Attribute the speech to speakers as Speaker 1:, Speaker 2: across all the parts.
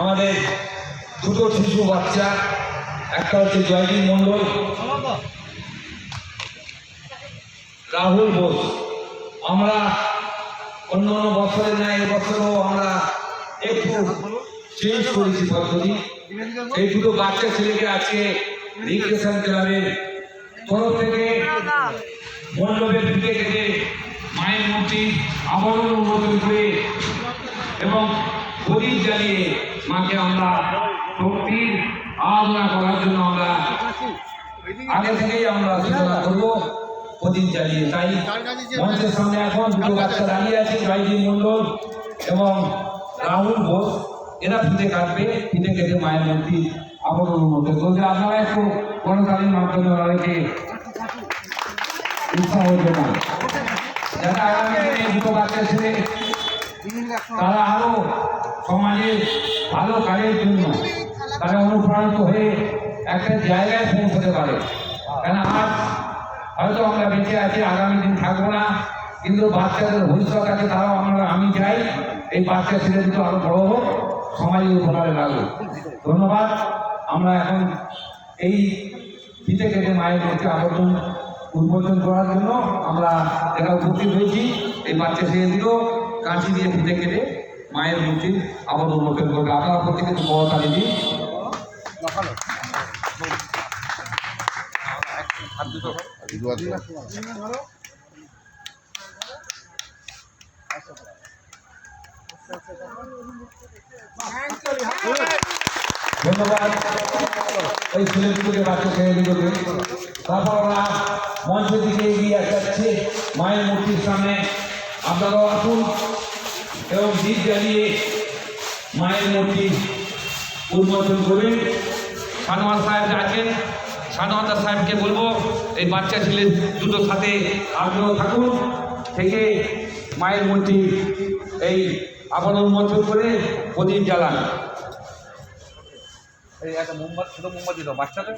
Speaker 1: আমাদের দুটো শিশু বাচ্চা, একটা হচ্ছে জয়দীপ মণ্ডল, রাহুল বোস। আমরা অন্য বছরের ন্যায় এবছরও আমরা একটু চেঞ্জ করেছি পদ্ধতি। এই দুটো বাচ্চা ছেলেকে আজকে রিক্রেশন ক্লাবের তরফ থেকে মণ্ডপের দিকে কেটে মায়ের মূর্তি আবরণ উন্মোচন করে এবং প্রদীপ জ্বালিয়ে মাকে আমরা শক্তির আরাধনা করার জন্য আমরা আগে থেকেই আমরা সূচনা করবো প্রদীপ জ্বালিয়ে। তাই মঞ্চের সামনে এখন দুটো বাচ্চা দাঁড়িয়ে আছে, জয়দীপ মণ্ডল এবং রাহুল ঘোষ। এরা ফিতে কাটবে, ফিতে কেটে মায়ের মূর্তি আবরণ উন্মোচন করবে। আপনারা একটু করতালির মাধ্যমে ওনাদেরকে উৎসাহ দেবেন, যাতে আগামী দিনে দুটো বাচ্চা ছেলে তারা আরো সমাজের ভালো কাজের জন্য তারা অনুপ্রাণিত হয়ে একটা জায়গায় পৌঁছতে পারে। কেন আজ হয়তো আমরা বেঁচে আছি, আগামী দিন থাকবো না, কিন্তু বাচ্চাদের ভবিষ্যৎ আছে, তারাও আমি চাই এই বাচ্চা ছেলে দুটো আরো বড় হোক, সমাজের উপকারে লাগুক। ধন্যবাদ। আমরা এখন এই ফিতে কেটে মায়ের মধ্যে আবর্তন উন্মোচন করার জন্য আমরা এটা উপস্থিত হয়েছি। এই বাচ্চা ছেলে দুটো কাঁচি দিয়ে ফিতে কেটে মায়ের মূর্তির আবরণ উন্মোচন করবে। আপনারা প্রত্যেকে একটু বড় তালি দিন। ধন্যবাদ এই ছেলে দুটোকে, বাচ্চা ছেলে দুটোকে। তারপর ওরা মঞ্চের দিকে এগিয়ে যাচ্ছে মায়ের মূর্তির সামনে। আপনারাও আসুন এবং দীপ জ্বালিয়ে মায়ের মূর্তি উন্মোচন করবেন। সানোয়ার সাহেব আছেন, সানোয়ার সাহেবকে বলবো এই বাচ্চা ছেলে দুটোর সাথে আপনিও থাকুন, থেকে মায়ের মূর্তি এই আবরণ উন্মোচন করে প্রদীপ জ্বালান। এই একটা মোমবাতি, ছোট মোমবাতি দাও বাচ্চাদের।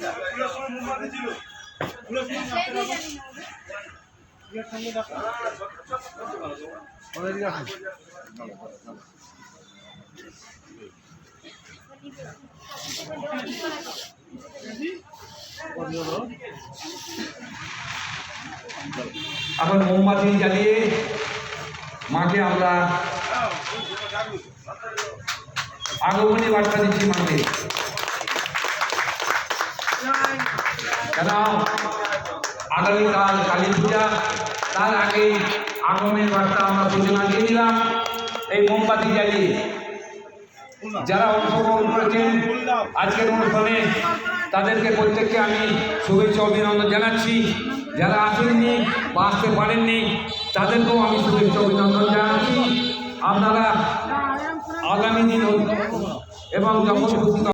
Speaker 1: এখন মোমবাতি জ্বালিয়ে মাকে আমরা আগমনী বার্তা দিচ্ছি মাকে। কেন আগামীকাল কালী পূজা, তার আগে আগমনের বার্তা আমরা সূচনা দিয়ে দিলাম এই মোমবাতি জ্বালিয়ে। যারা অংশগ্রহণ করেছেন আজকের অনুষ্ঠানে তাদেরকে প্রত্যেককে আমি শুভেচ্ছা অভিনন্দন জানাচ্ছি। যারা আসেননি বা আসতে পারেননি তাদেরকেও আমি শুভেচ্ছা অভিনন্দন জানাচ্ছি। আপনারা আগামী দিন এবং যখন